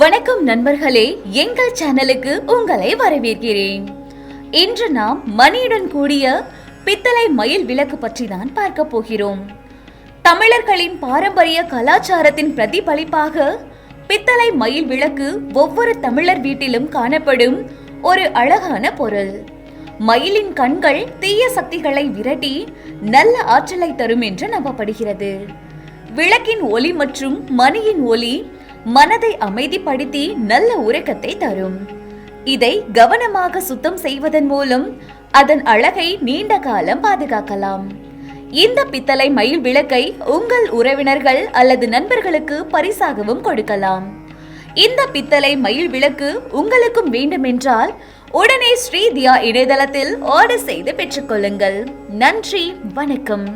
வணக்கம் நண்பர்களே, எங்கள் சேனலுக்கு உங்களை வரவேற்கிறேன். இன்று நாம் மணியுடன் கூடிய பித்தளை மயில் விளக்கு பற்றி தான் பார்க்க போகிறோம். தமிழர்களின் பாரம்பரிய கலாச்சாரத்தின் பிரதிபலிப்பாக பித்தளை மயில் விளக்கு ஒவ்வொரு தமிழர் வீட்டிலும் காணப்படும் ஒரு அழகான பொருள். மயிலின் கண்கள் தீய சக்திகளை விரட்டி நல்ல ஆற்றலை தரும் என்று நம்பப்படுகிறது. விளக்கின் ஒளி மற்றும் மணியின் ஒளி மனதை அமைதிப்படுத்தி நல்ல உறக்கத்தை தரும். இதை கவனமாக சுத்தம் செய்வதன் மூலம் அதன் அழகை நீண்ட காலம் பாதுகாக்கலாம். இந்த பித்தளை மயில் விளக்கை உங்கள் உறவினர்கள் அல்லது நண்பர்களுக்கு பரிசாகவும் கொடுக்கலாம். இந்த பித்தளை மயில் விளக்கு உங்களுக்கும் வேண்டுமென்றால் உடனே ஸ்ரீதியா இணையதளத்தில் ஆர்டர் செய்து பெற்றுக்கொள்ளுங்கள். நன்றி, வணக்கம்.